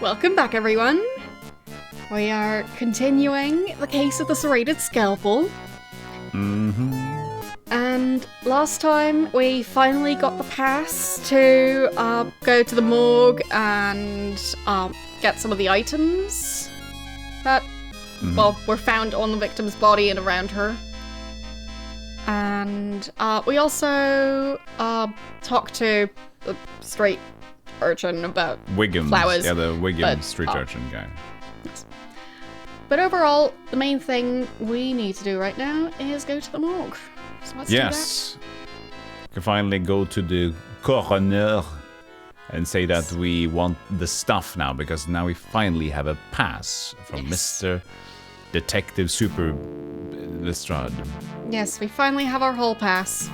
Welcome back, everyone. We are continuing the case of the Serrated Scalpel. And last time we finally got the pass to go to the morgue and get some of the items that, well, were found on the victim's body and around her. And we also talked to the street urchin about Wiggins. flowers. Yeah, the Wiggins street urchin guy. Yes. But overall, the main thing we need to do right now is go to the morgue. So let's do that. You can finally go to the coroner and say that we want the stuff now, because now we finally have a pass from Mr. Detective Super Lestrade. Yes, we finally have our hall pass.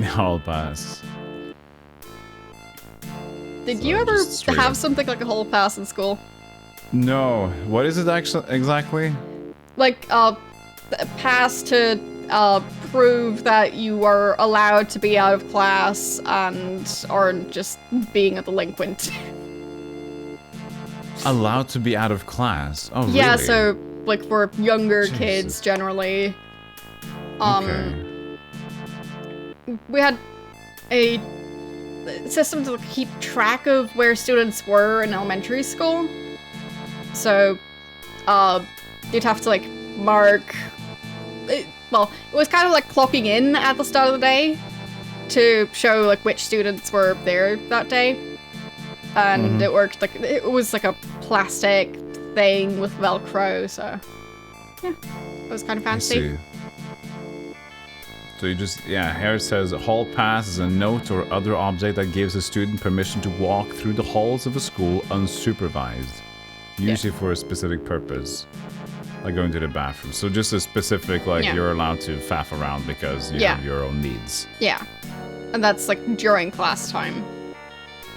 Hall pass. Did So you ever just straight have up. something like a hall pass in school? No. What is it actually exactly? Like, a pass to prove that you were allowed to be out of class and aren't just being a delinquent. Allowed to be out of class? Oh, Yeah, really? so, like, for younger Jesus. kids, generally. Okay. We had a system to keep track of where students were in elementary school. So, you'd have to, like, mark... well, it was kind of like clocking in at the start of the day to show, like, which students were there that day. And it worked, like, it was like a plastic thing with Velcro, so... yeah, it was kind of I fancy. see. So you just, yeah, here it says, hall pass is a note or other object that gives a student permission to walk through the halls of a school unsupervised. Usually for a specific purpose, like going to the bathroom. So just a specific, like, you're allowed to faff around because you have your own needs. Yeah. And that's, like, during class time.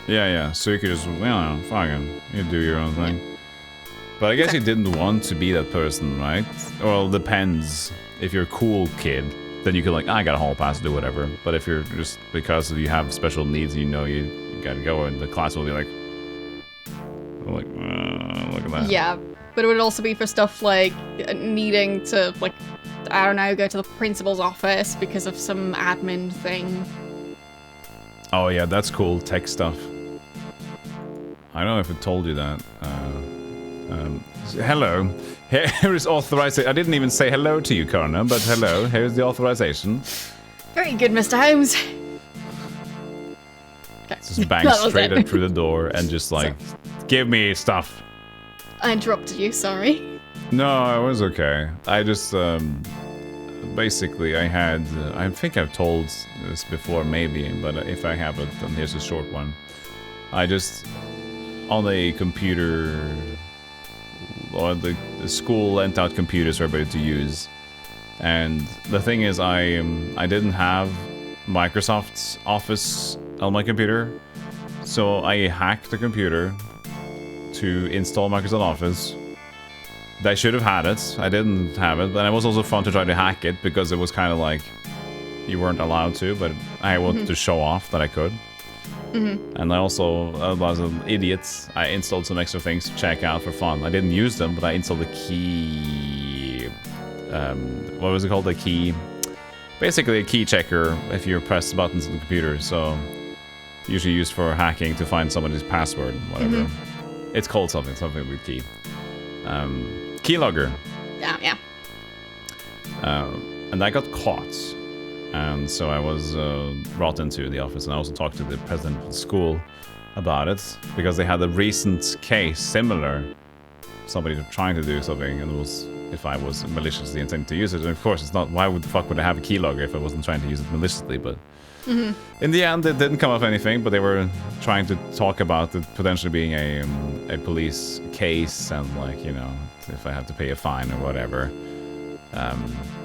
Yeah. So you could just, well, fucking, you do your own thing. But I guess you didn't want to be that person, right? Well, depends. If you're a cool kid, then you could, like, I got a hall pass to do whatever. But if you're just, because you have special needs, you know you gotta go, and the class will be like, look at that. Yeah, but it would also be for stuff like needing to, like, I don't know, go to the principal's office because of some admin thing. Oh yeah, that's cool. Tech stuff. I don't know if it told you that. Hello. Here is authorization. I didn't even say hello to you, Connor, but hello. Here's the authorization. Very good, Mr. Holmes. Okay. Just bang That was straight it. in through the door and just like, give me stuff. I interrupted you, sorry. No, it was okay. I just, basically I had, I think I've told this before maybe, but if I haven't, then here's a short one. I just, on a computer, or the school lent out computers for everybody to use. And the thing is, I didn't have Microsoft's Office on my computer, so I hacked the computer to install Microsoft Office. I should have had it. I didn't have it, but it was also fun to try to hack it because it was kind of like you weren't allowed to, but I wanted to show off that I could. And I also, as an idiot, I installed some extra things to check out for fun. I didn't use them, but I installed the key... what was it called? The key... Basically a key checker if you press buttons on the computer, so... Usually used for hacking to find somebody's password, whatever. It's called something with key. Keylogger. Yeah. And I got caught. And so I was brought into the office, and I also talked to the president of the school about it, because they had a recent case similar. Somebody trying to do something, and it was if I was maliciously intending to use it. And of course, it's not. Why would the fuck would I have a keylogger if I wasn't trying to use it maliciously? But in the end, it didn't come of anything. But they were trying to talk about it potentially being a police case, and, like, you know, if I had to pay a fine or whatever.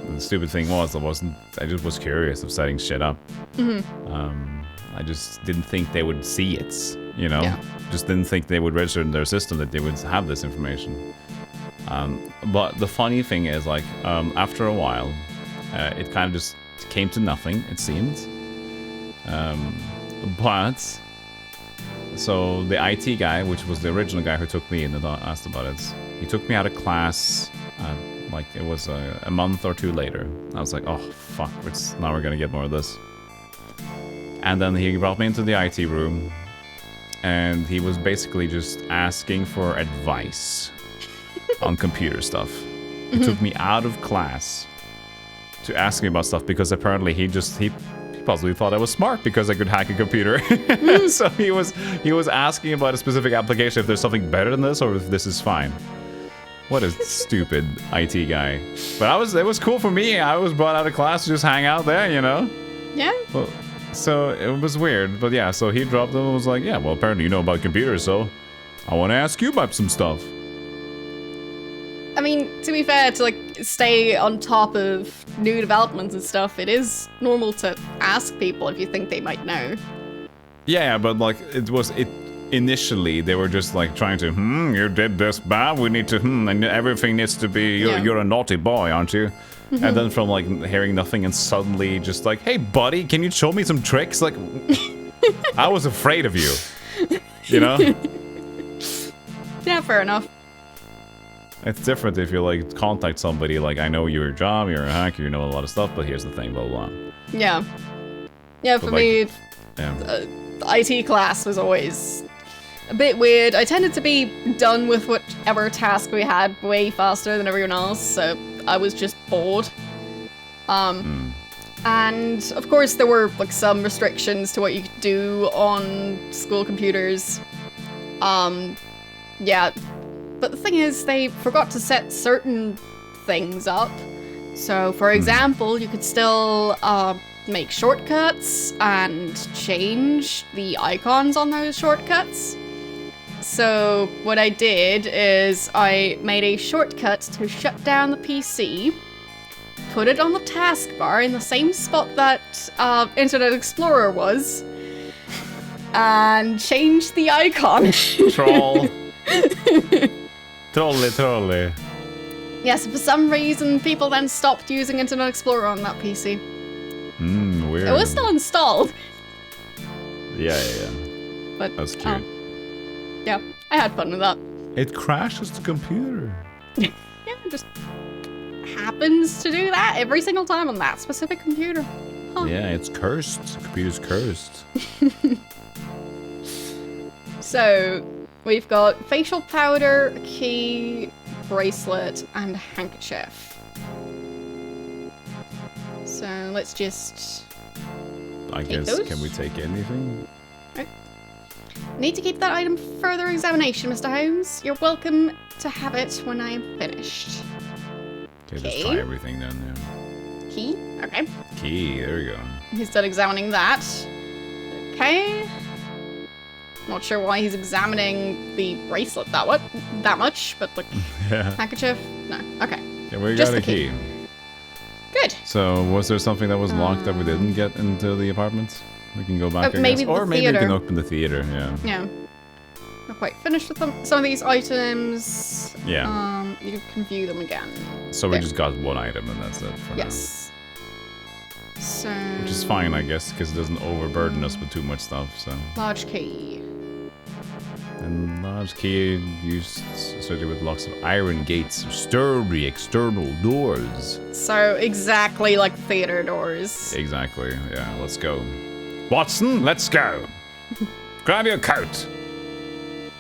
The stupid thing was, I just was curious of setting shit up. I just didn't think they would see it, you know? Yeah. Just didn't think they would register in their system that they would have this information. But the funny thing is, like, after a while, it kind of just came to nothing, it seemed. But so the IT guy, which was the original guy who took me in and asked about it, he took me out of class, like it was a month or two later. I was like, oh fuck, now we're gonna get more of this. And then he brought me into the IT room, and he was basically just asking for advice on computer stuff. He took me out of class to ask me about stuff because apparently he possibly thought I was smart because I could hack a computer. So he was asking about a specific application, if there's something better than this or if this is fine. What a stupid IT guy. But it was cool for me. I was brought out of class to just hang out there, you know? Yeah. Well, so it was weird. But yeah, so he dropped them and was like, yeah, well, apparently you know about computers, so I want to ask you about some stuff. I mean, to be fair, to like stay on top of new developments and stuff, it is normal to ask people if you think they might know. Yeah, but like initially they were just like trying to, you did this bad, we need to, and everything needs to be, you're a naughty boy, aren't you? And then from like hearing nothing and suddenly just like, hey buddy, can you show me some tricks? Like, I was afraid of you, you know? Yeah, fair enough. It's different if you like contact somebody like, I know your job, you're a hacker, you know a lot of stuff, but here's the thing, blah blah blah. Yeah. Yeah, for me, yeah. The IT class was always a bit weird. I tended to be done with whatever task we had way faster than everyone else, so I was just bored. And of course there were like some restrictions to what you could do on school computers. Yeah. But the thing is, they forgot to set certain things up. So, for example, you could still make shortcuts and change the icons on those shortcuts. So, what I did is I made a shortcut to shut down the PC, put it on the taskbar in the same spot that Internet Explorer was, and changed the icon. Troll. Totally. Yes, for some reason, people then stopped using Internet Explorer on that PC. Weird. It was still installed. Yeah. But that's cute. Yeah, I had fun with that. It crashes the computer. Yeah, it just happens to do that every single time on that specific computer. Huh. Yeah, it's cursed. The computer's cursed. So, we've got facial powder, a key, bracelet, and a handkerchief. So, let's just... I guess, those? Can we take anything? Right. Need to keep that item for further examination, Mr. Holmes. You're welcome to have it when I am finished. Okay, let's try everything then, yeah. Key? Okay. Key, there we go. He's done examining that. Okay. Not sure why he's examining the bracelet that much, but like, yeah. Handkerchief? No. Okay. Yeah, we Just got a the key. Good. So, was there something that was locked that we didn't get into the apartment? We can go back, I maybe guess. Or maybe theater. we can open the theater, yeah. Yeah. Not quite finished with some of these items. Yeah. You can view them again. So we just got one item and that's it for now. Yes. So... Which is fine, I guess, because it doesn't overburden us with too much stuff, so... Large key. And large key used associated with locks of iron gates, sturdy external doors. So exactly like theater doors. Exactly, yeah, let's go. Watson, let's go! Grab your coat!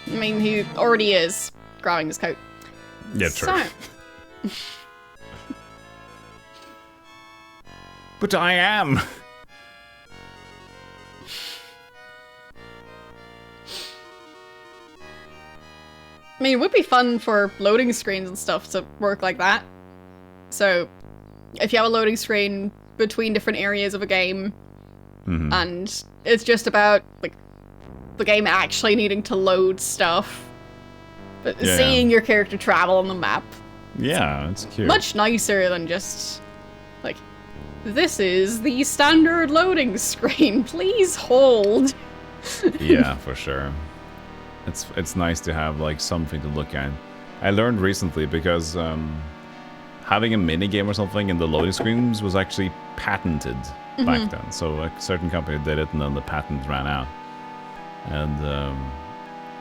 I mean, he already is grabbing his coat. Yeah, true. So... But I am! I mean, it would be fun for loading screens and stuff to work like that. So, if you have a loading screen between different areas of a game, and it's just about, like, the game actually needing to load stuff, but seeing your character travel on the map. Yeah, it's cute. Much nicer than just, like, this is the standard loading screen, please hold. Yeah, for sure. It's nice to have like something to look at. I learned recently because having a mini game or something in the loading screens was actually patented back then. So a certain company did it, and then the patent ran out. And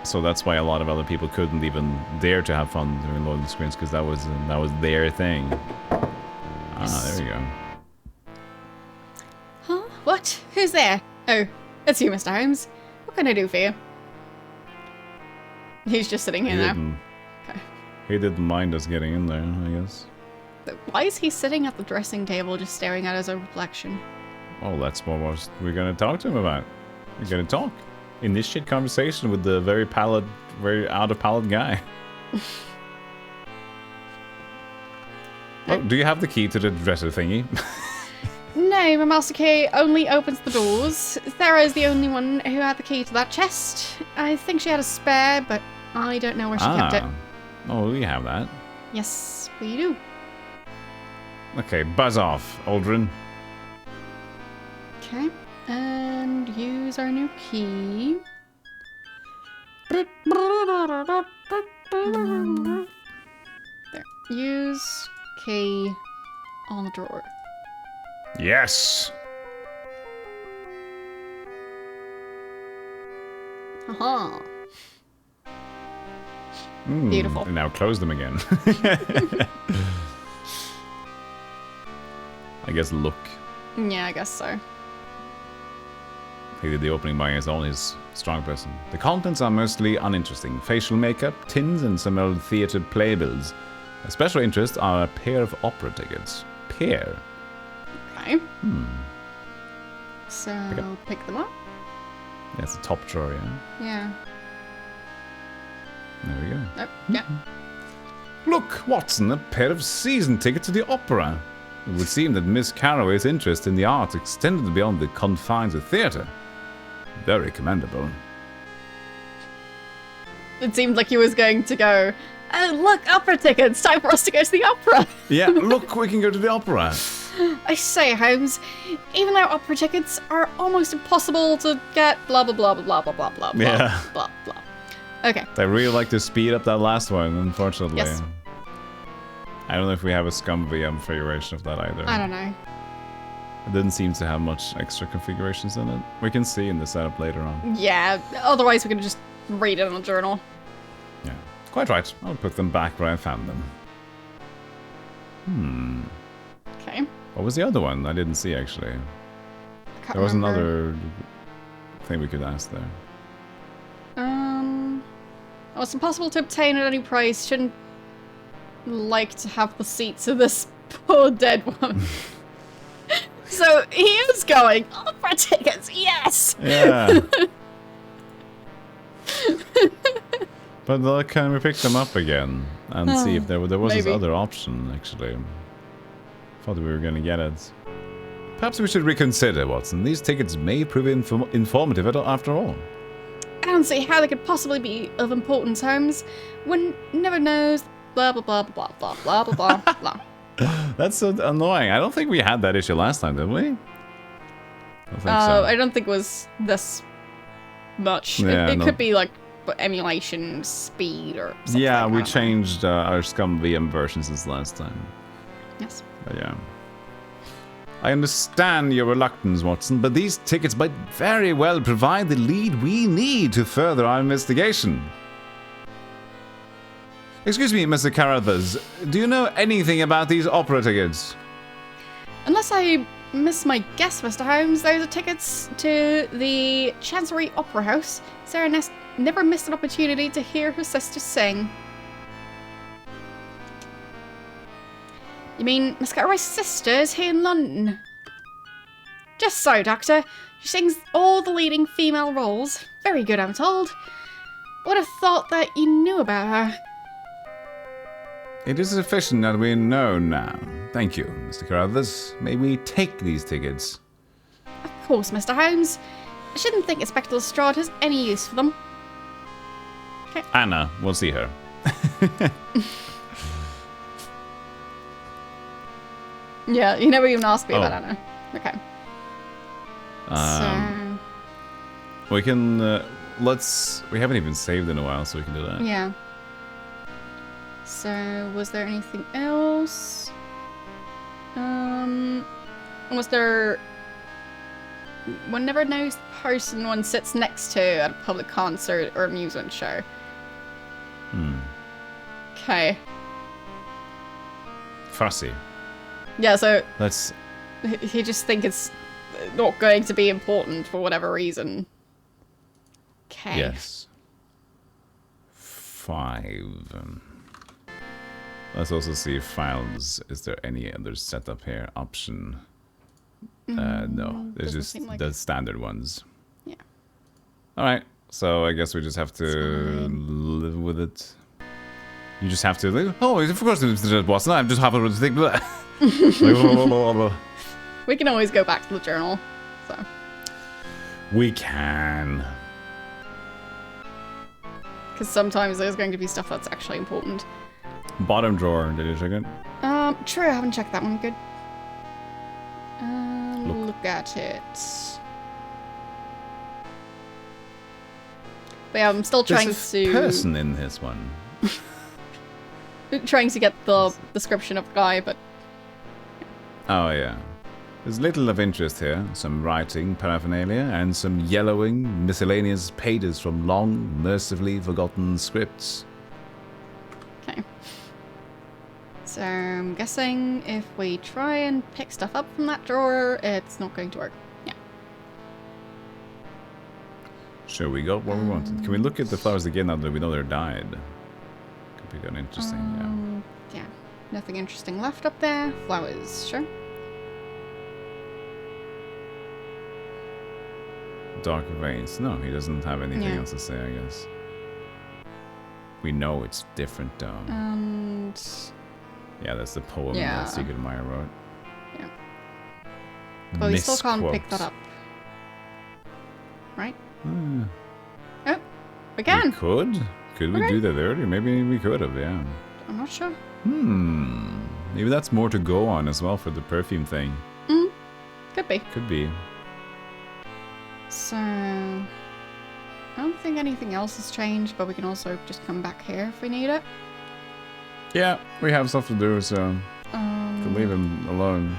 so that's why a lot of other people couldn't even dare to have fun during loading screens, because that was their thing. Ah, there you go. Huh? What? Who's there? Oh, it's you, Mr. Holmes. What can I do for you? He's just sitting here now. Okay. He didn't mind us getting in there, I guess. But why is he sitting at the dressing table just staring at his own reflection? Oh, that's what we're gonna talk to him about. We're gonna talk. Initiate conversation with the very out of palate guy. Oh, do you have the key to the dresser thingy? No, my master key only opens the doors. Sarah is the only one who had the key to that chest. I think she had a spare, but I don't know where she kept it. Oh, we have that. Yes, we do. Okay, buzz off, Aldrin. Okay, and use our new key. There. Use key on the drawer. Yes! Haha. Beautiful. And now close them again. I guess look. Yeah, I guess so. He did the opening by his own strong person. The contents are mostly uninteresting. Facial makeup, tins, and some old theatre playbills. Of special interest are a pair of opera tickets. Pair? Okay. So, pick them up. That's the top drawer, yeah? Yeah. There we go. Oh, yeah. Look, Watson, a pair of season tickets to the opera. It would seem that Miss Carraway's interest in the arts extended beyond the confines of theatre. Very commendable. It seemed like he was going to go, oh, look, opera tickets. Time for us to go to the opera. Yeah, look, we can go to the opera. I say, Holmes, even though opera tickets are almost impossible to get, blah, blah, blah, blah, blah, blah, blah, yeah. blah, blah, blah. Okay. I really like to speed up that last one, unfortunately. Yes. I don't know if we have a scum VM configuration of that either. I don't know. It didn't seem to have much extra configurations in it. We can see in the setup later on. Yeah, otherwise we can just read it in the journal. Yeah, quite right. I'll put them back where I found them. Okay. What was the other one? I didn't see, actually. There was another thing we could ask there. Oh, it's impossible to obtain at any price. Shouldn't like to have the seats of this poor dead one. So he is going, opera tickets, yes! Yeah. But can we pick them up again and see if there was maybe. this other option, actually. Thought we were going to get it. Perhaps we should reconsider, Watson. These tickets may prove informative after all. I don't see how they could possibly be of importance, Holmes. One never knows, blah, blah, blah, blah, blah, blah, blah, blah, blah. That's so annoying. I don't think we had that issue last time, did we? I don't think so. I don't think it was this much. Yeah, it could be like emulation speed or something. Yeah, we changed our Scum VM version since last time. Yes. But yeah. I understand your reluctance, Watson, but these tickets might very well provide the lead we need to further our investigation. Excuse me, Mr. Carruthers, do you know anything about these opera tickets? Unless I miss my guess, Mr. Holmes, those are tickets to the Chancery Opera House. Sarah never missed an opportunity to hear her sister sing. You mean Miss Carraway's sister is here in London? Just so, Doctor. She sings all the leading female roles. Very good, I'm told. Would have thought that you knew about her. It is sufficient that we know now. Thank you, Mr. Carruthers. May we take these tickets? Of course, Mr. Holmes. I shouldn't think Inspector Lestrade has any use for them. Okay. Anna, we'll see her. Yeah, you never even asked me about Anna. Okay. We can, we haven't even saved in a while, so we can do that. Yeah. So, was there anything else? Was there one never knows the person one sits next to at a public concert or amusement show. Okay. Fussy. Yeah, so Let's... he just think it's not going to be important for whatever reason. Okay. Yes. 5. Let's also see files. Is there any other setup here? Option. No. There's doesn't just seem like the it. standard ones. Yeah. Alright. So I guess we just have to live with it. You just have to live. Oh, of course it wasn't. I'm just having to think. We can always go back to the journal. So. We can. Because sometimes there's going to be stuff that's actually important. Bottom drawer. Did you check it? True, I haven't checked that one. Good. Look at it. But yeah, I'm still trying There's to... a person in this one. Trying to get the description of the guy, but... Oh, yeah. There's little of interest here. Some writing paraphernalia and some yellowing miscellaneous pages from long, mercifully forgotten scripts. Okay. So I'm guessing if we try and pick stuff up from that drawer, it's not going to work. Yeah. Sure, we got what we wanted. Can we look at the flowers again now that we know they're dyed? Could be kind of interesting, yeah. Nothing interesting left up there. Flowers, sure. Dark veins. No, he doesn't have anything else to say, I guess. We know it's different, though. And... Yeah, that's the poem that Sigurd Meyer wrote. Yeah. Well, we still can't pick that up. Right? Oh, we can! We could? Could we do that earlier? Maybe we could have, yeah. I'm not sure. Maybe that's more to go on as well for the perfume thing. Could be. Could be. So... I don't think anything else has changed, but we can also just come back here if we need it. Yeah, we have stuff to do, so... can leave him alone.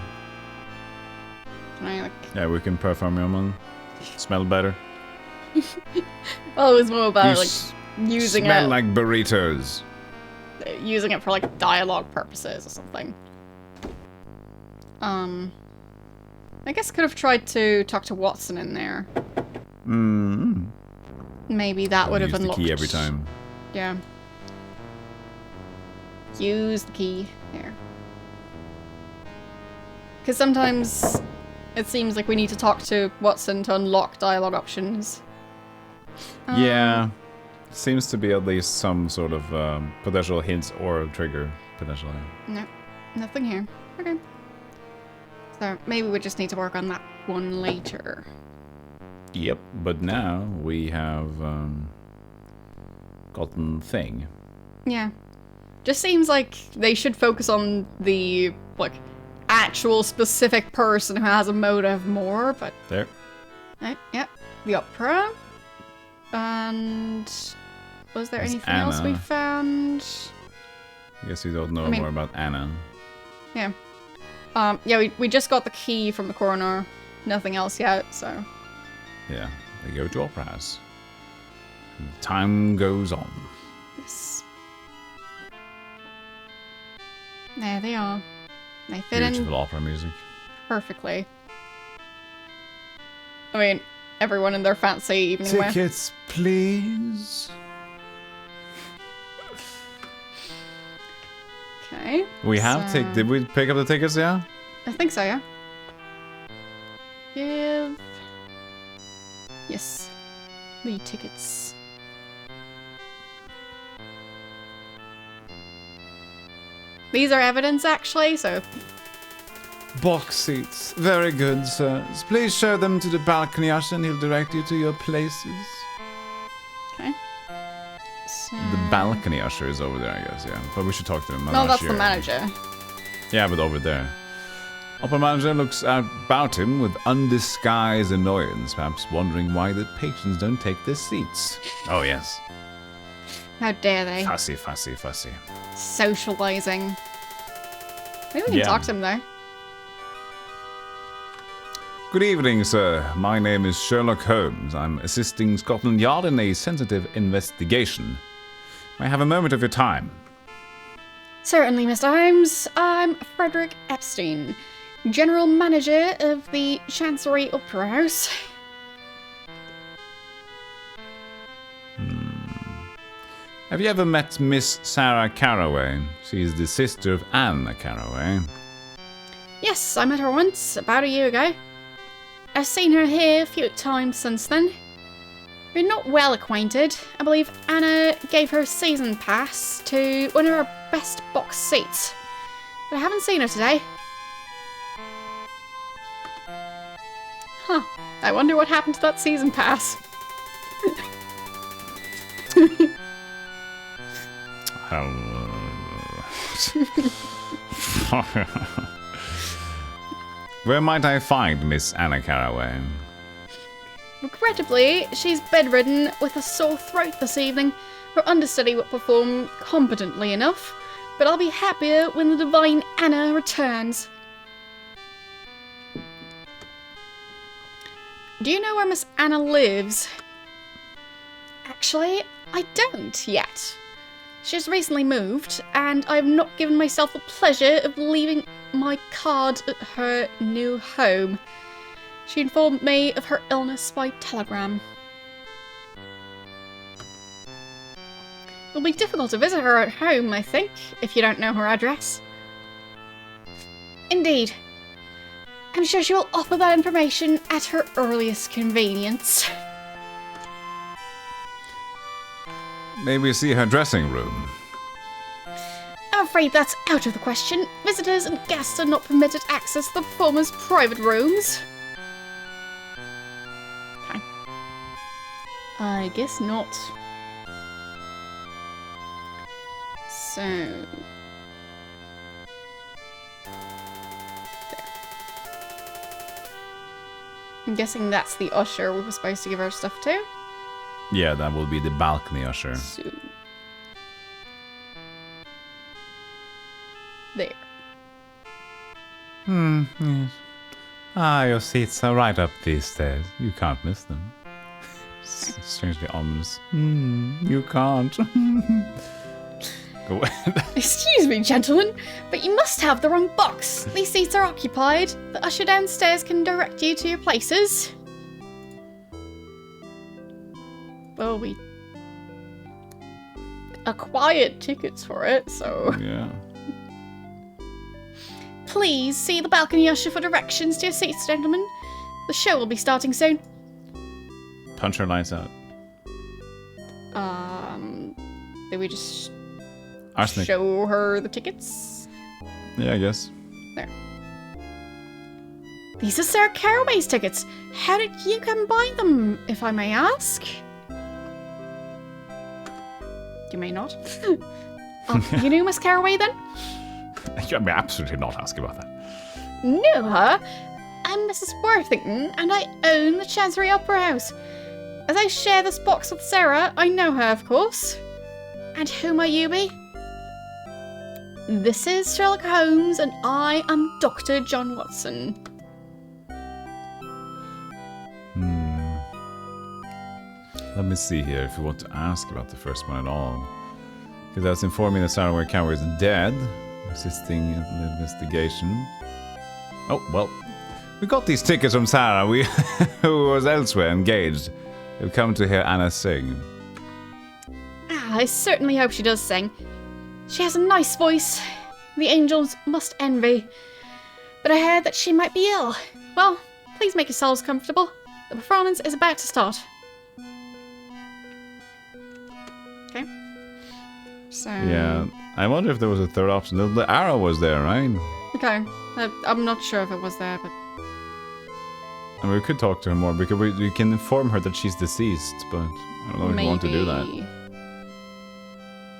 Can I, like... Yeah, we can perfume him and smell better. Well, it was more about, like, using smell it... like burritos. Using it for, like, dialogue purposes or something. I guess I could have tried to talk to Watson in there. Maybe that would have use unlocked... the key every time. Yeah. Use the key. There. Because sometimes it seems like we need to talk to Watson to unlock dialogue options. Yeah. Seems to be at least some sort of potential hints or a trigger, potentially. No. Nothing here. Okay. So maybe we just need to work on that one later. Yep, but now we have gotten thing. Yeah. Just seems like they should focus on the, like, actual specific person who has a motive more, but... There. Yeah. The opera. And... Was there anything else we found? I guess you don't know more about Anna. Yeah. Yeah, we just got the key from the coroner. Nothing else yet, so... Yeah, they go to opera house. And time goes on. Yes. There they are. They fit Beautiful in opera music. perfectly. I mean, everyone in their fancy evening wear. Tickets, please. Okay. We have did we pick up the tickets, yeah? I think so, yeah. Give... Yes. The tickets. These are evidence, actually, so... Box seats. Very good, sir. Please show them to the balcony usher and he'll direct you to your places. Okay. So... The balcony usher is over there, I guess, yeah. But we should talk to him. No, that's the manager. Yeah, but over there. Opera manager looks about him with undisguised annoyance, perhaps wondering why the patrons don't take their seats. Oh, yes. How dare they? Fussy, fussy, fussy. Socializing. Maybe we can talk to him, though. Good evening, sir. My name is Sherlock Holmes. I'm assisting Scotland Yard in a sensitive investigation. May I have a moment of your time? Certainly, Mr. Holmes. I'm Frederick Epstein, General Manager of the Chancery Opera House. Have you ever met Miss Sarah Carraway? She's the sister of Anna Carraway. Yes, I met her once, about a year ago. I've seen her here a few times since then. We're not well acquainted. I believe Anna gave her a season pass to one of our best box seats. But I haven't seen her today. Huh. I wonder what happened to that season pass. Where might I find Miss Anna Carraway? Regrettably, she's bedridden with a sore throat this evening. Her understudy will perform competently enough, but I'll be happier when the divine Anna returns. Do you know where Miss Anna lives? Actually, I don't yet. She's recently moved, and I've not given myself the pleasure of leaving my card at her new home. She informed me of her illness by telegram. It'll be difficult to visit her at home, I think, if you don't know her address. Indeed. I'm sure she will offer that information at her earliest convenience. May we see her dressing room? I'm afraid that's out of the question. Visitors and guests are not permitted access to the performers' private rooms. Okay. I guess not. So... there. I'm guessing that's the usher we were supposed to give our stuff to. Yeah, that will be the balcony usher. So... there. Yes. Ah, your seats are right up these stairs. You can't miss them. Strangely ominous. You can't. Go ahead. Excuse me, gentlemen, but you must have the wrong box. These seats are occupied. The usher downstairs can direct you to your places. Well, we acquired tickets for it, so... Yeah. Please see the balcony usher for directions to your seats, gentlemen. The show will be starting soon. Punch her lights out. Did we just Arsenic. show her the tickets? Yeah, I guess. There. These are Sarah Carraway's tickets. How did you come by them, if I may ask? You may not. You knew Miss Carraway then? I may absolutely not ask about that. Knew her? I'm Mrs. Worthington, and I own the Chancery Opera House. As I share this box with Sarah, I know her, of course. And who might you be? This is Sherlock Holmes, and I am Dr. John Watson. Let me see here if you want to ask about the first one at all. Because that's informing that Sarah Carraway is dead, assisting in the investigation. Oh, well, we got these tickets from Sarah, who was elsewhere engaged. We've come to hear Anna sing. I certainly hope she does sing. She has a nice voice. The angels must envy. But I heard that she might be ill. Well, please make yourselves comfortable. The performance is about to start. Okay. So... yeah, I wonder if there was a third option. The arrow was there, right? Okay. I'm not sure if it was there, but... And we could talk to her more, because we can inform her that she's deceased, but I don't know if we want to do that.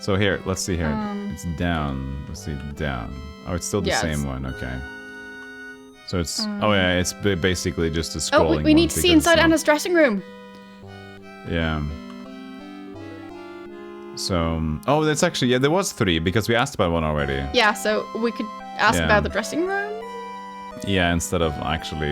So here, let's see here. It's down. Let's see, down. Oh, it's still the same one. Okay. So it's... oh yeah, it's basically just a scrolling we need to see inside Anna's dressing room. Yeah. So... oh, that's actually... yeah, there was 3, because we asked about one already. Yeah, so we could ask about the dressing room? Yeah, instead of actually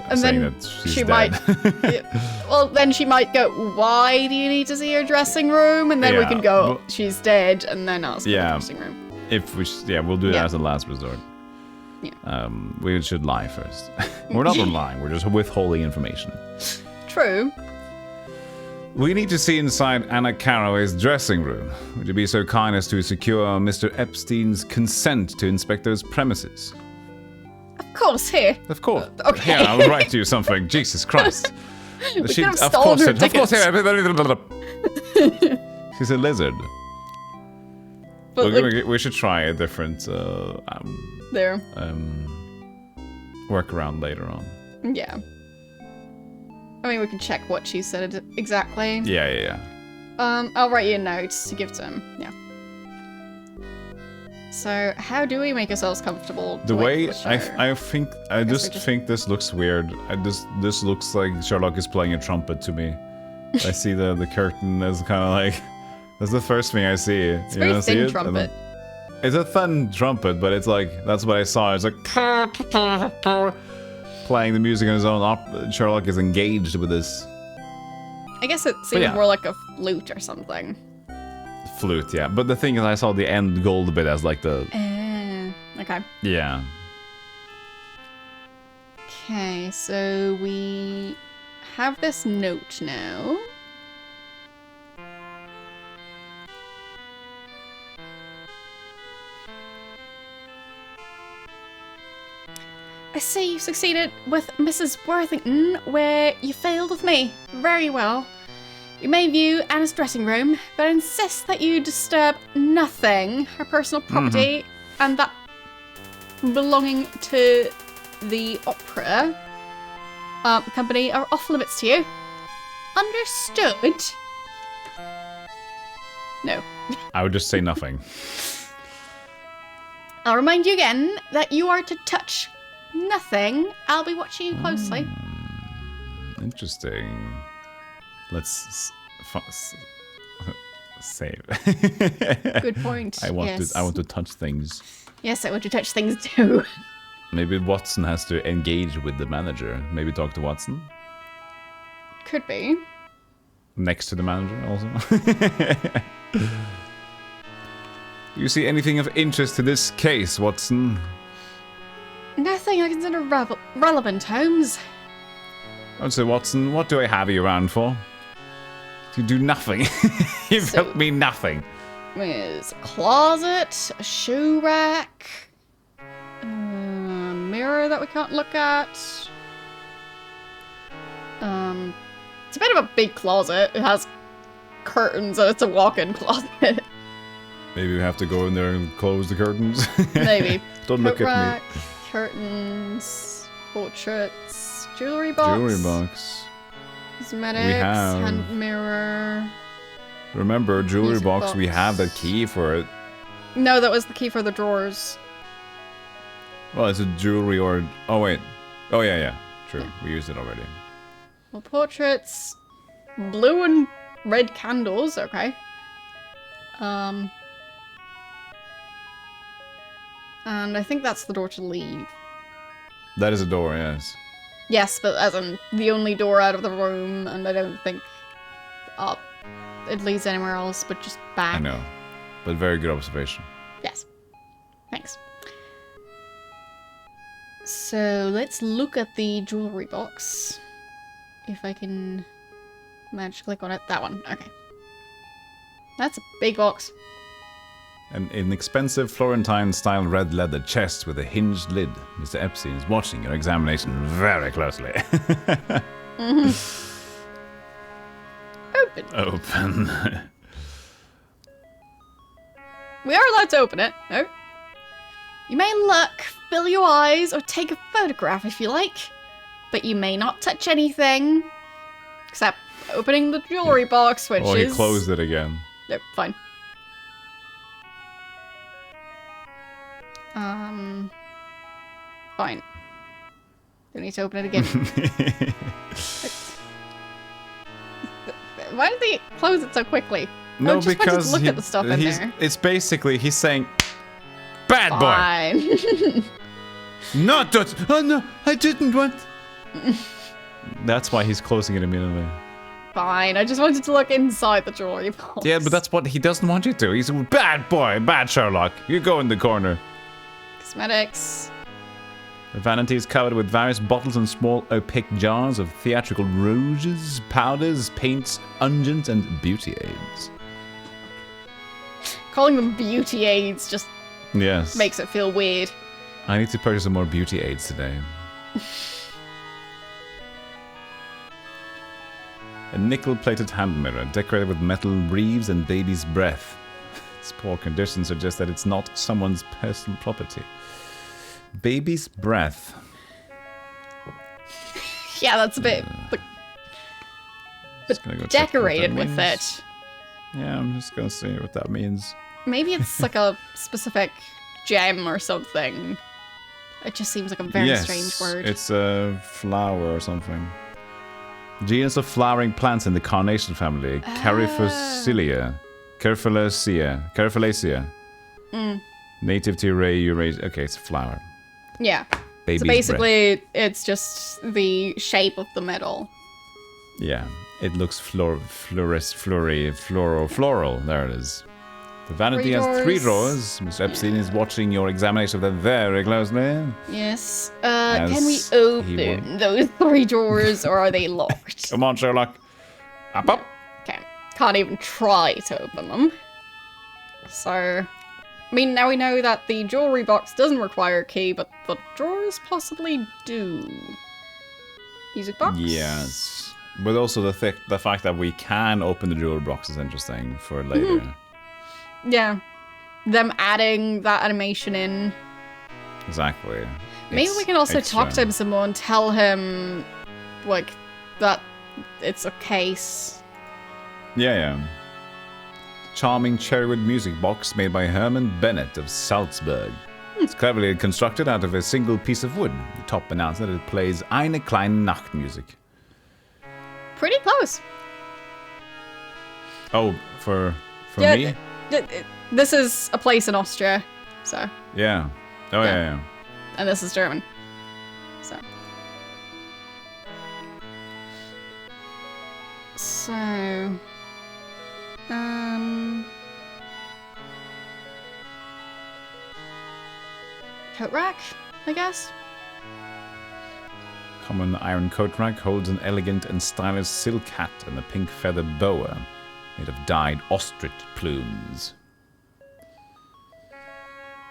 And saying then that she's she dead. might. Well, then she might go, "Why do you need to see her dressing room?" And then we Yeah, can go, well- "She's dead," and then ask for the Yeah. dressing room. If we, we'll do that as a last resort. Yeah. We should lie first. We're not lying. We're just withholding information. True. We need to see inside Anna Caraway's dressing room. Would you be so kind as to secure Mr. Epstein's consent to inspect those premises? Of course, here. Of course. Okay. Yeah, I'll write you something. Jesus Christ. We could have stolen her tickets. She's a lizard. But like, We should try a different there. workaround later on. Yeah. I mean, we can check what she said exactly. Yeah. I'll write you a note to give to him. Yeah. So, how do we make ourselves comfortable? The way show? I think think this looks weird. This looks like Sherlock is playing a trumpet to me. I see the curtain as kind of like that's the first thing I see. It's a very thin trumpet. It's a thin trumpet, but it's like that's what I saw. It's like playing the music on his own. Sherlock is engaged with this I guess it seems more like a flute or something. flute, yeah. But the thing is, I saw the end gold bit as like the Okay. yeah. Okay, so we have this note now. I see you succeeded with Mrs. Worthington where you failed with me. Very well. You may view Anna's dressing room, but I insist that you disturb nothing, her personal property, and that belonging to the opera company are off limits to you. Understood? No. I would just say nothing. I'll remind you again that you are to touch nothing. I'll be watching you closely. Interesting. Let's save. Good point. I want yes. to. I want to touch things. Yes, I want to touch things too. Maybe Watson has to engage with the manager. Maybe talk to Watson Could be. next to the manager also. Do you see anything of interest to this case, Watson? Nothing I consider relevant, Holmes. I would say, Watson, what do I have you around for? You do nothing. You've helped me nothing. There's a closet, a shoe rack, a mirror that we can't look at. It's a bit of a big closet. It has curtains and it's a walk-in closet. Maybe we have to go in there and close the curtains. Maybe. Don't look Coat at rack, me. Curtains, portraits, jewelry box. Jewelry box. Cosmetics, We have- hand mirror. Remember, jewelry Music box, we box. have the key for it. No, that was the key for the drawers. Well, it's a jewelry or... Oh, wait. Oh, yeah. True. We used it already. Well, portraits, blue and red candles, okay. And I think that's the door to leave. That is a door, yes. Yes, but as in the only door out of the room, and I don't think it leads anywhere else, but just back. I know. But very good observation. Yes. Thanks. So let's look at the jewelry box. If I can manage to click on it. That one. Okay. That's a big box. An inexpensive Florentine-style red leather chest with a hinged lid. Mr. Epstein is watching your examination very closely. Open. Open. We are allowed to open it. No. You may look, fill your eyes, or take a photograph if you like. But you may not touch anything. Except opening the jewelry box, which Oh, is... he closed it again. Nope, fine. Fine. Don't need to open it again. Why did he close it so quickly? No, just because look at the stuff in he's, there. it's basically, he's saying, bad boy! Fine. Not that. Oh no, I didn't want. That's why he's closing it immediately. Fine, I just wanted to look inside the jewelry box. Yeah, but that's what he doesn't want you to. He's a bad boy, bad Sherlock. You go in the corner. Cosmetics. The vanity is covered with various bottles and small opaque jars of theatrical rouges, powders, paints, unguents, and beauty aids. Calling them beauty aids just makes it feel weird. I need to purchase some more beauty aids today. A nickel-plated hand mirror, decorated with metal reeves and baby's breath. Its poor condition suggests that it's not someone's personal property. Baby's breath. Yeah, that's a bit... but decorated with it. Yeah, I'm just gonna see what that means. Maybe it's like a specific gem or something. It just seems like a very strange word. It's a flower or something. Genus of flowering plants in the carnation family. Carifacea. Native to Eurasia. Okay, it's a flower. Yeah. Baby's so basically, it's just the shape of the metal. Yeah. It looks floral. There it is. The vanity has 3 drawers. Mr. Epstein is watching your examination of them very closely. Yes. Can we open those 3 drawers, or are they locked? Come on, Sherlock. Up, up. Okay. Can't even try to open them. So, I mean, now we know that the jewelry box doesn't require a key, but the drawers possibly do. Music box? Yes. But also the fact that we can open the jewelry box is interesting for later. Yeah. Them adding that animation in. Exactly. Maybe we can also talk to him some more and tell him, like, that it's a case. Yeah. Charming cherrywood music box made by Herman Bennett of Salzburg. It's cleverly constructed out of a single piece of wood. The top announces that it plays Eine kleine Nachtmusik. Pretty close. Oh, for me? This is a place in Austria, so. Yeah. Oh, yeah. And this is German, so. Coat rack, I guess? Common iron coat rack holds an elegant and stylish silk hat and a pink feather boa made of dyed ostrich plumes.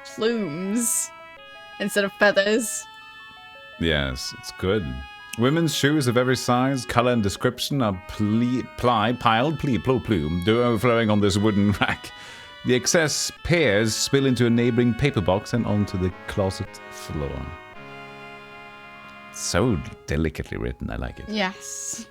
Plumes instead of feathers. Yes, it's good. Women's shoes of every size, color, and description are piled plume, overflowing on this wooden rack. The excess pairs spill into a neighboring paper box and onto the closet floor. So delicately written, I like it. Yes.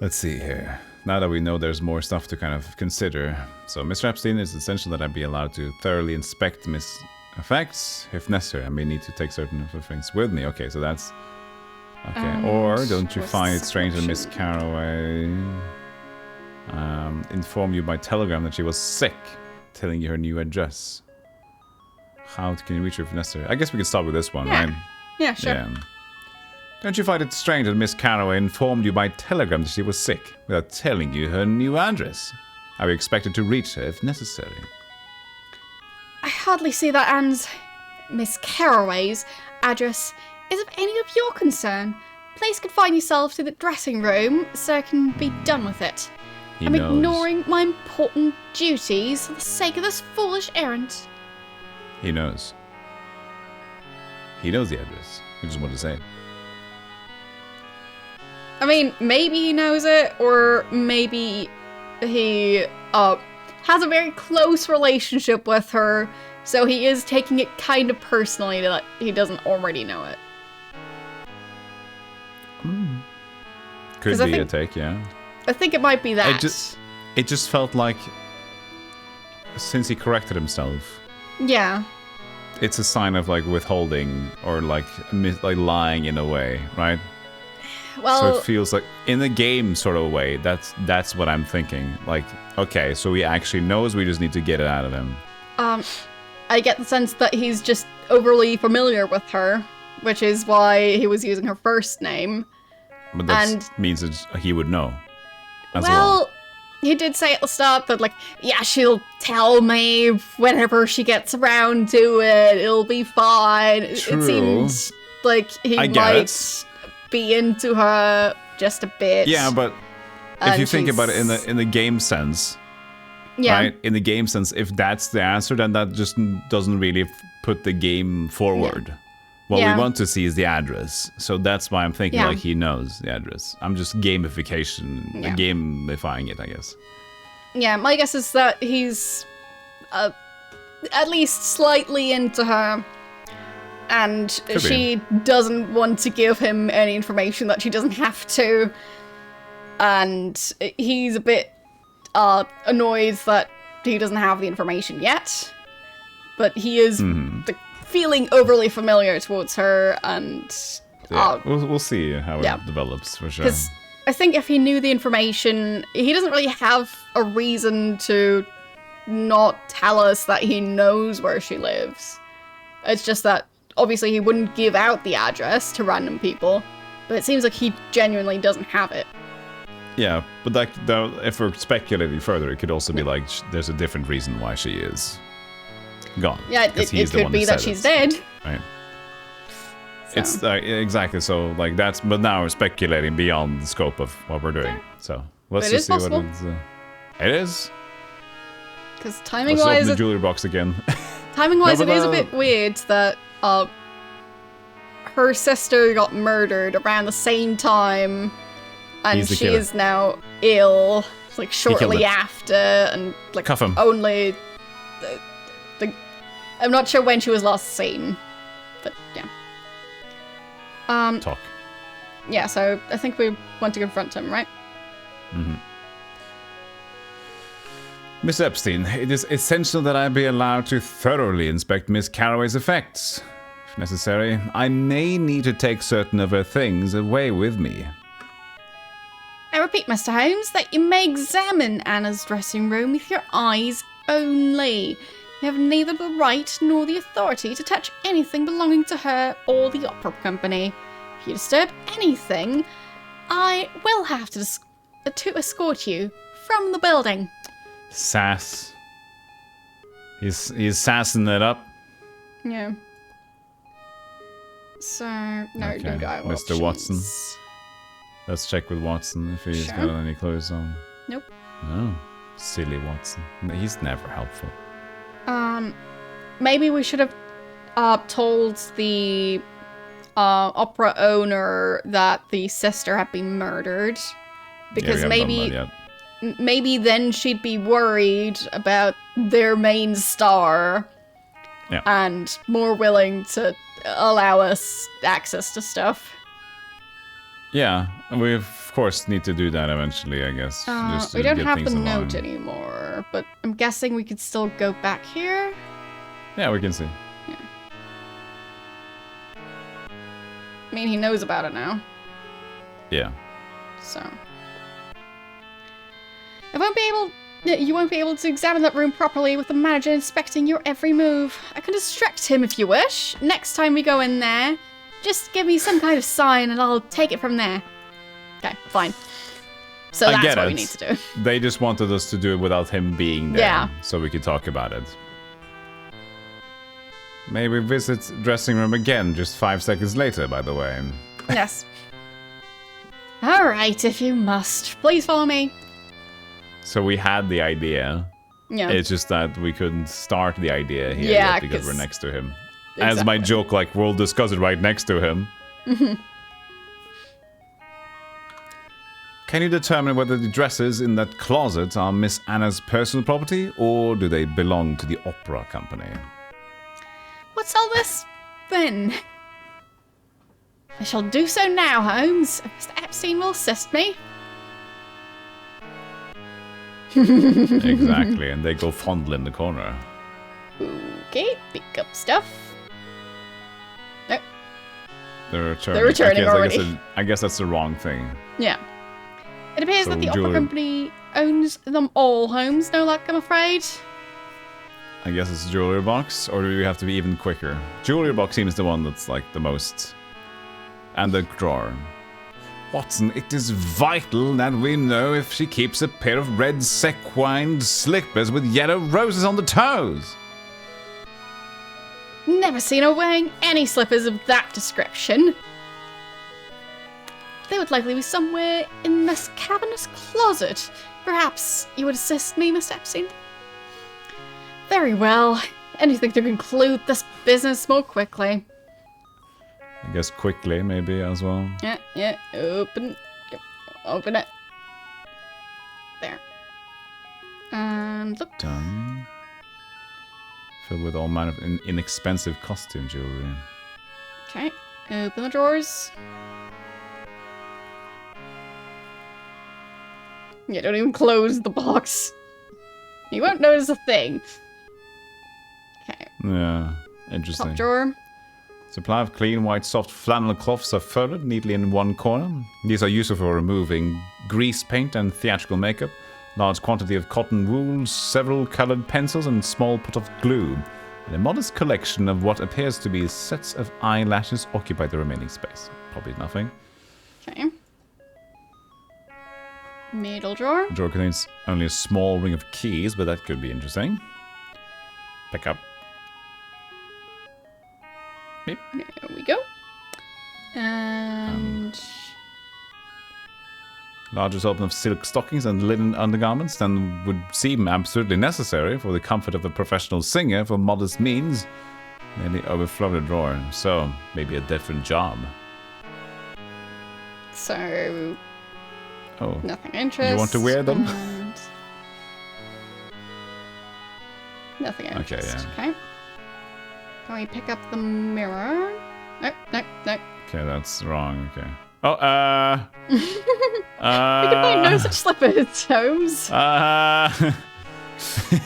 Let's see here. Now that we know there's more stuff to kind of consider. So, Mr. Epstein, it's essential that I be allowed to thoroughly inspect Miss effects. If necessary, I may need to take certain things with me. Okay, so that's... Okay, or don't you find it strange that Miss Caraway informed you by telegram that she was sick, telling you her new address? How can you reach her if necessary? I guess we can start with this one, right? Yeah, sure. Yeah. Don't you find it strange that Miss Caraway informed you by telegram that she was sick, without telling you her new address? Are you expected to reach her if necessary? I hardly see that, and Miss Caraway's address is of any of your concern. Please confine yourself to the dressing room so I can be done with it. I'm ignoring my important duties for the sake of this foolish errand. He knows. He knows the address. He just wanted to say it. I mean, maybe he knows it, or maybe he has a very close relationship with her, so he is taking it kind of personally that he doesn't already know it. Could be a take, yeah. I think it might be that. It just felt like, since he corrected himself, yeah, it's a sign of like withholding or like lying in a way, right? Well, so it feels like in the game sort of way. That's what I'm thinking. Like, okay, so he actually knows. We just need to get it out of him. I get the sense that he's just overly familiar with her, which is why he was using her first name. But that means that he would know as well. He did say at the start that, like, yeah, she'll tell me whenever she gets around to it. It'll be fine. True. It seems like he might be into her just a bit. Yeah, but if you think about it in the game sense, right? In the game sense, if that's the answer, then that just doesn't really put the game forward. Yeah. What we want to see is the address. So that's why I'm thinking like he knows the address. I'm just gamifying it, I guess. Yeah, my guess is that he's at least slightly into her. And she doesn't want to give him any information that she doesn't have to. And he's a bit annoyed that he doesn't have the information yet. But he is feeling overly familiar towards her, and we'll see how it develops for sure. Because I think if he knew the information, he doesn't really have a reason to not tell us that he knows where she lives. It's just that obviously he wouldn't give out the address to random people, but it seems like he genuinely doesn't have it. Yeah, but like, if we're speculating further, it could also be like there's a different reason why she is gone. Yeah, it could be that she's dead. Right. So. It's exactly so. Like that's. But now we're speculating beyond the scope of what we're doing. So let's just see possible. What it is. Because timing-wise, let's open the jewelry box again. Timing-wise, it is a bit weird that her sister got murdered around the same time, and she is now ill, like shortly after, and like cuff him. Only. I'm not sure when she was last seen, but yeah. Talk. Yeah, so I think we want to confront him, right? Mm-hmm. Miss Epstein, it is essential that I be allowed to thoroughly inspect Miss Carraway's effects. If necessary, I may need to take certain of her things away with me. I repeat, Mr. Holmes, that you may examine Anna's dressing room with your eyes only. You have neither the right nor the authority to touch anything belonging to her or the opera company. If you disturb anything, I will have to escort you from the building. Sass. He's sassing it up. Yeah. So, no, okay. No guy options. Mr. Watson. Let's check with Watson if he's got any clothes on. Nope. No. Silly Watson. He's never helpful. Maybe we should have told the opera owner that the sister had been murdered, because maybe then she'd be worried about their main star, and more willing to allow us access to stuff. Yeah, we of course need to do that eventually, I guess. We don't have the note anymore, but I'm guessing we could still go back here? Yeah, we can see. Yeah. I mean, he knows about it now. Yeah. So. You won't be able to examine that room properly with the manager inspecting your every move. I can distract him if you wish. Next time we go in there, just give me some kind of sign and I'll take it from there. Okay, fine. So that's what we need to do. They just wanted us to do it without him being there, so we could talk about it. Maybe visit dressing room again just 5 seconds later, by the way. Yes. Alright, if you must. Please follow me. So we had the idea. Yeah. It's just that we couldn't start the idea here yet because we're next to him. Exactly. As my joke, like, we'll discuss it right next to him. Mm-hmm. Can you determine whether the dresses in that closet are Miss Anna's personal property, or do they belong to the opera company? What's all this, then? I shall do so now, Holmes. Mr. Epstein will assist me. Exactly, and they go fondle in the corner. Okay, pick up stuff. Nope. They're returning already. I guess that's the wrong thing. Yeah. It appears that the opera company owns them all, Holmes. No luck, I'm afraid. I guess it's jewelry box, or do we have to be even quicker? Jewelry box seems the one that's like the most. And the drawer. Watson, it is vital that we know if she keeps a pair of red sequined slippers with yellow roses on the toes. Never seen her wearing any slippers of that description. They would likely be somewhere in this cavernous closet. Perhaps you would assist me, Mr. Epstein? Very well. Anything to conclude this business more quickly. I guess quickly, maybe, as well. Yeah. Open it. There. And look. Done. Filled with all manner of inexpensive costume jewelry. Okay. Open the drawers. Yeah, don't even close the box. You won't notice a thing. Okay. Yeah, interesting. Top drawer. Supply of clean, white, soft flannel cloths are folded neatly in one corner. These are useful for removing grease paint and theatrical makeup. Large quantity of cotton wool, several colored pencils, and small pot of glue. And a modest collection of what appears to be sets of eyelashes occupy the remaining space. Probably nothing. Okay. Middle drawer. The drawer contains only a small ring of keys, but that could be interesting. Pick up. Beep. There we go. And... large assortment of silk stockings and linen undergarments than would seem absolutely necessary for the comfort of a professional singer for modest means. Nearly overflow the drawer, so maybe a different job. So... Oh. Nothing of interest. You want to wear them? And... nothing of Okay, interest. yeah. Okay. Can we pick up the mirror? No. Okay, that's wrong. Okay. Oh, We can find no such slippers, Holmes. Nothing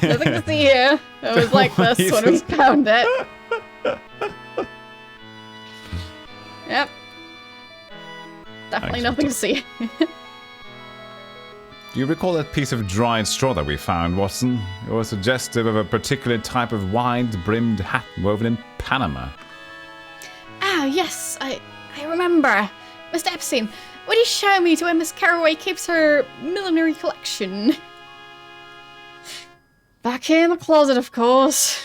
to see here. It was like this when we found it. Yep. Definitely nothing to see. Do you recall that piece of dried straw that we found, Watson? It was suggestive of a particular type of wide-brimmed hat woven in Panama. Ah, yes, I remember. Mr. Epstein, would you show me to where Miss Carraway keeps her millinery collection? Back in the closet, of course.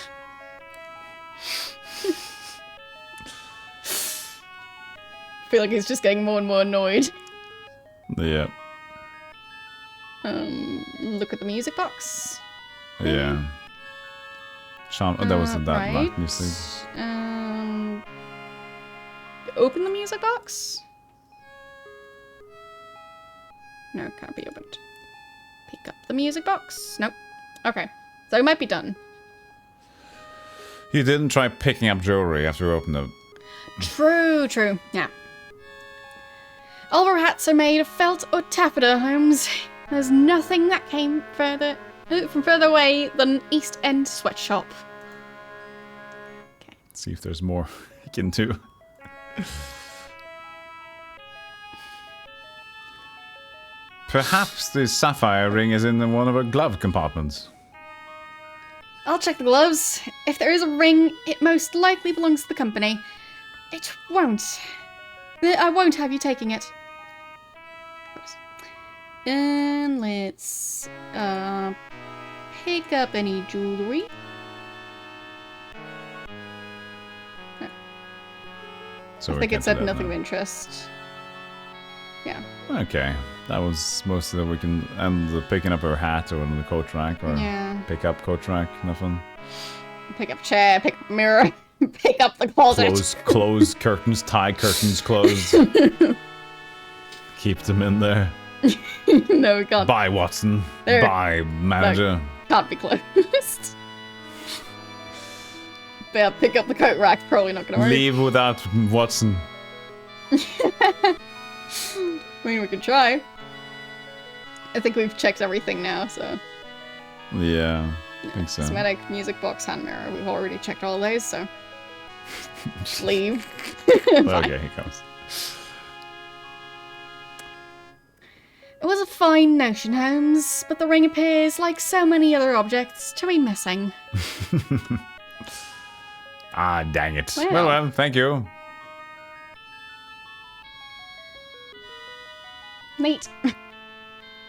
I feel like he's just getting more and more annoyed. Yeah. Look at the music box. Yeah. Charm. Oh, that wasn't that right. black music. Open the music box? No, can't be opened. Pick up the music box? Nope. Okay. So it might be done. You didn't try picking up jewelry after you opened it. True. Yeah. All our hats are made of felt or taffeta, Holmes. There's nothing that came from further away than an East End sweatshop. Okay. Let's see if there's more you can do. Perhaps the sapphire ring is in one of her glove compartments. I'll check the gloves. If there is a ring, it most likely belongs to the company. It won't. I won't have you taking it. Of course. And let's pick up any jewelry. No. So I think it said nothing of interest. Yeah. Okay. That was most of the we can and the picking up her hat or the coat rack or pick up coat rack, nothing. Pick up chair, pick up mirror, pick up the closet. Close curtains, tie curtains closed. Keep them in there. No, we can't. Bye, Watson. There. Bye, manager. No, can't be closed. But yeah, pick up the coat rack, probably not gonna work. Leave without Watson. I mean, we could try. I think we've checked everything now, so. Yeah, I think so. Cosmetic, music box, hand mirror. We've already checked all those, so. Leave. Okay, here comes. It was a fine notion, Holmes, but the ring appears, like so many other objects, to be missing. Ah, dang it. Well. Well, thank you. Neat.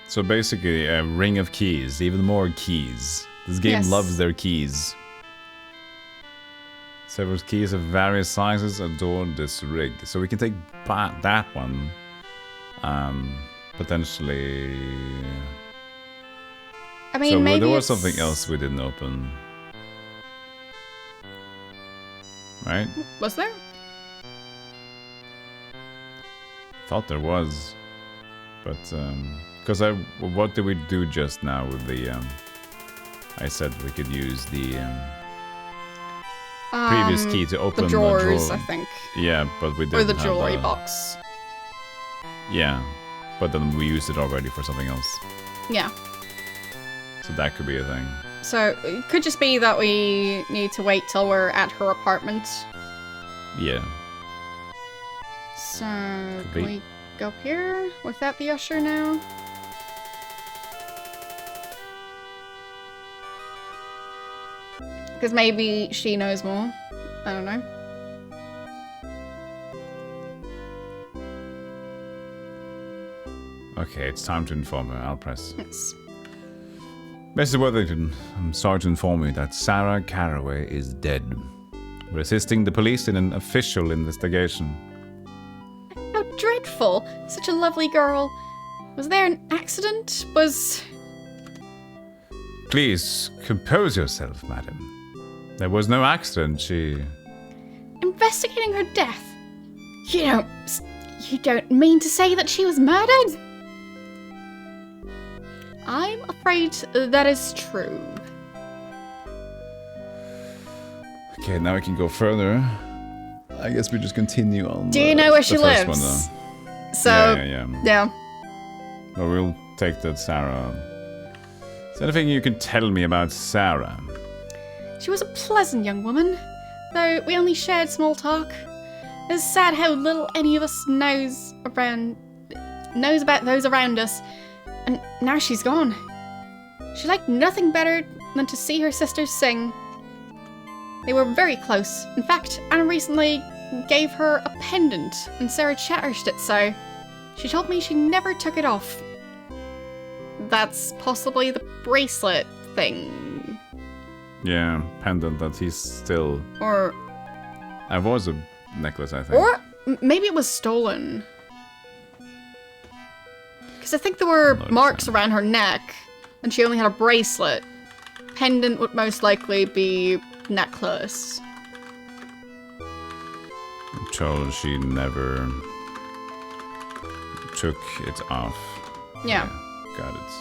So basically, a ring of keys. Even more keys. This game Yes. loves their keys. Several keys of various sizes adorn this rig. So we can take that one. Potentially... I mean, so maybe there was it's- something else we didn't open. Right? Was there? Thought there was. But, because what did we do just now with the, I said we could use the previous key to open the drawers, drawer. I think. Yeah, but we didn't Or the have jewelry the- box. Yeah, but then we used it already for something else. Yeah. So that could be a thing. So, it could just be that we need to wait till we're at her apartment. Yeah. So, Could can be. we go up here without the usher now? Because maybe she knows more. I don't know. Okay, it's time to inform her. I'll press. Yes. Mr. Worthington, I'm sorry to inform you that Sarah Caraway is dead. We're assisting the police in an official investigation. How dreadful! Such a lovely girl. Was there an accident? Please, compose yourself, madam. There was no accident, she... Investigating her death? You don't mean to say that she was murdered? I'm afraid that is true. Okay, now we can go further. I guess we just continue on. Do you know where she the first lives? one, though. So, Yeah. But we'll take that Sarah. Is there anything you can tell me about Sarah? She was a pleasant young woman, though we only shared small talk. It's sad how little any of us knows about those around us, and now she's gone. She liked nothing better than to see her sisters sing. They were very close. In fact, Anna recently gave her a pendant, and Sarah cherished it so. She told me she never took it off. That's possibly the bracelet thing. Yeah, pendant that he's still... Or I was a necklace, I think. maybe it was stolen. Because I think there were Not marks sure. around her neck, and she only had a bracelet. Pendant would most likely be necklace. I'm told she never took it off. Yeah. Got it.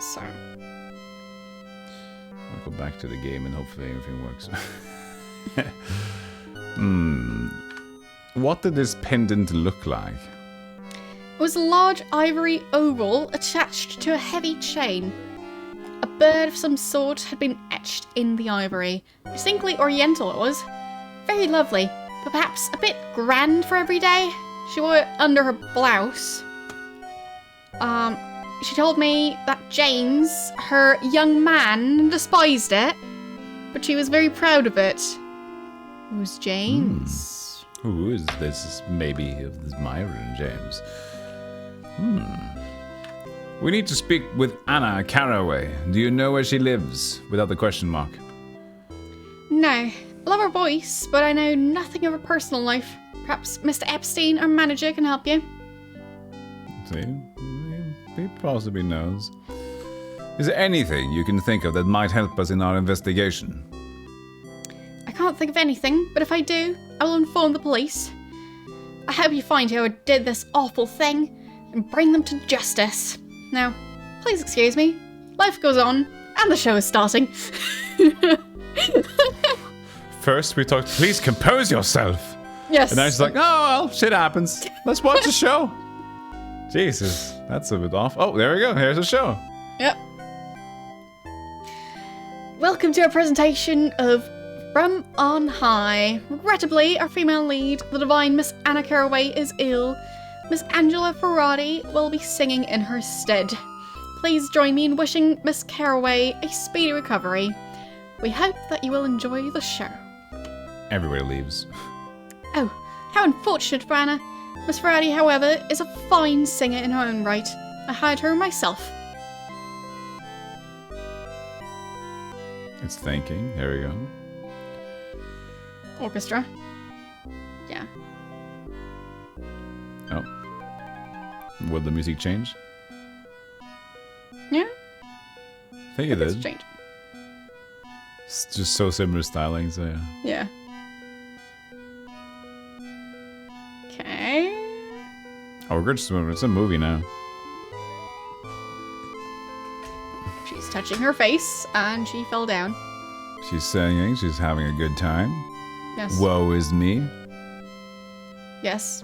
So, I'll go back to the game and hopefully everything works. What did this pendant look like? it was a large ivory oval attached to a heavy chain. A bird of some sort had been etched in the ivory. Distinctly oriental it was. Very lovely, but perhaps a bit grand for every day. She wore it under her blouse. She told me that James, her young man, despised it, but she was very proud of it. Who's James? Who is this? Maybe this Myron James. We need to speak with Anna Caraway. Do you know where she lives? Without the question mark. No, I love her voice, but I know nothing of her personal life. Perhaps Mr. Epstein, our manager, can help you. See? He possibly knows. Is there anything you can think of that might help us in our investigation? I can't think of anything, but if I do, I will inform the police. I hope you find whoever did this awful thing and bring them to justice. Now, please excuse me. Life goes on, and the show is starting. First we talked, please compose yourself. Yes. And now she's like, oh, well, shit happens. Let's watch the show. Jesus, that's a bit off. Oh, there we go. Here's the show. Yep. Welcome to a presentation of From On High. Regrettably, our female lead, the divine Miss Anna Caraway, is ill. Miss Angela Ferrari will be singing in her stead. Please join me in wishing Miss Caraway a speedy recovery. We hope that you will enjoy the show. Everybody leaves. Oh, how unfortunate, Branna. Miss Ferrari, however, is a fine singer in her own right. I hired her myself. It's thinking. There we go. Orchestra. Yeah. Oh. Will the music change? Yeah. I think it It's did. changing. It's just so similar styling, so yeah. Yeah. Okay. Oh, we're just it's a movie now. She's touching her face, and she fell down. She's singing, she's having a good time. Yes. Woe is me. Yes.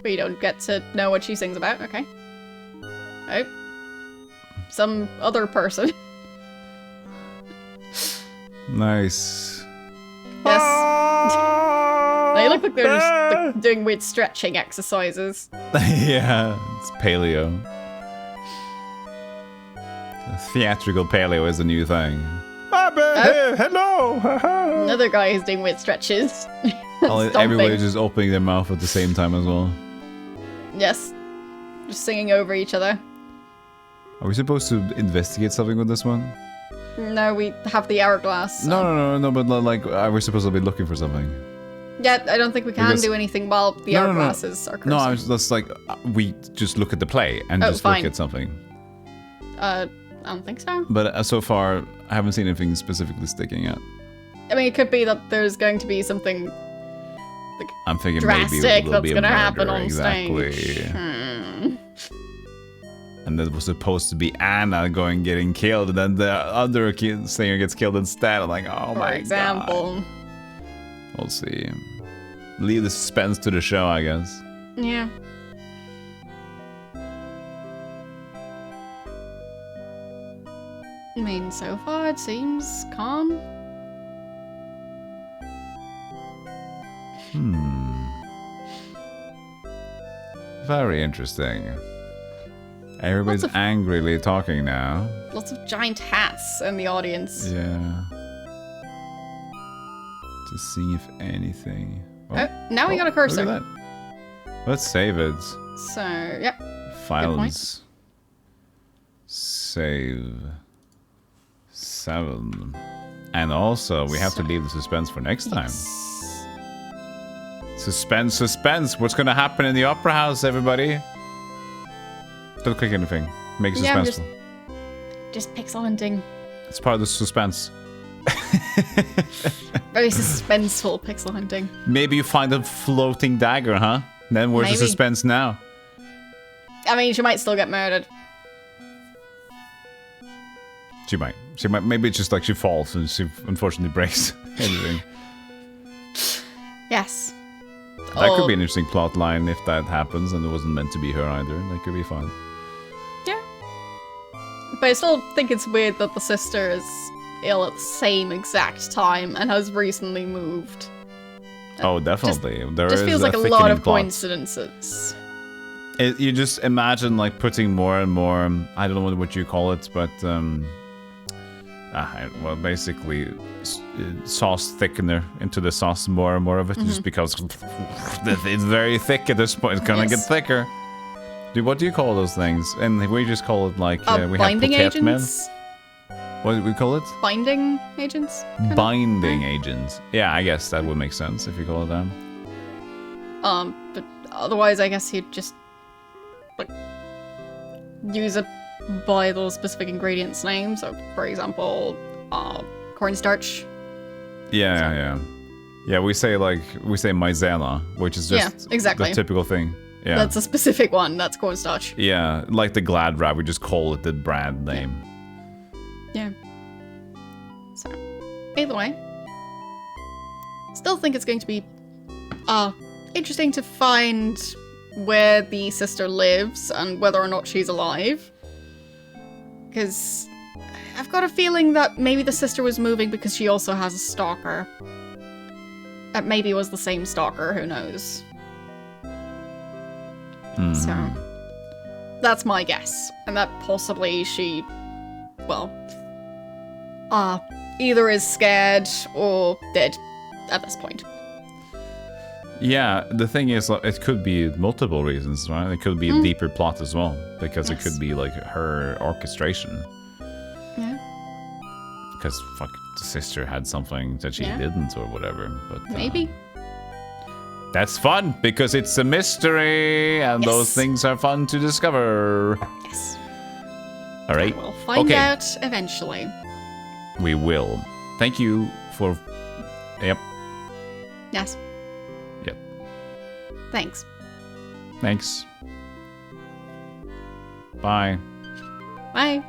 We don't get to know what she sings about. Okay. Oh. Some other person. Nice. Yes. They look like they're just like, doing weird stretching exercises. Yeah, it's paleo. Theatrical paleo is the new thing. Oh. Hello! Another guy is doing weird stretches. Everybody's just opening their mouth at the same time as well. Yes. Just singing over each other. Are we supposed to investigate something with this one? No, we have the hourglass. So. No, but like, are we supposed to be looking for something? Yeah, I don't think we can Because- do anything while the hourglasses are cursing. No, that's like, we just look at the play and just fine. look at something. I don't think so. But so far, I haven't seen anything specifically sticking out. I mean, it could be that there's going to be something I'm thinking drastic maybe it will that's be a going to happen murder, on exactly. stage. And that was supposed to be Anna getting killed, and then the other singer gets killed instead. I'm like, oh For my example. god. We'll see. Leave the suspense to the show, I guess. Yeah. I mean, so far it seems calm. Very interesting. Everybody's Lots of- angrily talking now. Lots of giant hats in the audience. Yeah. To see if anything. Oh, now we got a cursor. Look at that. Let's save it. So, yep. Files. Save. 7. And also, we have to leave the suspense for next time. Yes. Suspense, suspense. What's going to happen in the opera house, everybody? Don't click anything. Make it Yeah, I'm suspenseful. Just pixel hunting. It's part of the suspense. Very suspenseful pixel hunting. Maybe you find a floating dagger, huh? Then where's the Maybe. suspense now? I mean, she might still get murdered. She might. Maybe it's just like she falls and she unfortunately breaks everything. Yes. That could be an interesting plot line if that happens and it wasn't meant to be her either. That could be fun. Yeah. But I still think it's weird that the sister is ill at the same exact time and has recently moved. Oh, definitely. There Just is feels like a lot thickening of plot. coincidences. You just imagine like putting more and more, I don't know what you call it, but well, basically sauce thickener into the sauce, more and more of it, just because it's very thick at this point. It's gonna get thicker. Dude, what do you call those things? And we just call it like we binding have agents? What do we call it? Binding agents? Kinda? Binding agents. Yeah, I guess that would make sense if you call it that. But otherwise I guess you'd just like use it by those specific ingredients names. So for example, cornstarch. Yeah. We say maizena, which is just exactly. the typical thing. Yeah. That's a specific one. That's cornstarch. Yeah, like the Glad wrap, we just call it the brand name. Yeah. So, either way, still think it's going to be interesting to find where the sister lives and whether or not she's alive. Because I've got a feeling that maybe the sister was moving because she also has a stalker. That maybe was the same stalker, who knows. So that's my guess. And that possibly she, well, either is scared or dead at this point. Yeah, the thing is, it could be multiple reasons, right? It could be a deeper plot as well, because it could be like her orchestration. Yeah. Because fuck, the sister had something that she didn't, or whatever. But Maybe. That's fun because it's a mystery, and those things are fun to discover. Yes. All right. We'll find out eventually. We will. Thank you for. Yep. Yes. Yep. Thanks. Thanks. Bye. Bye.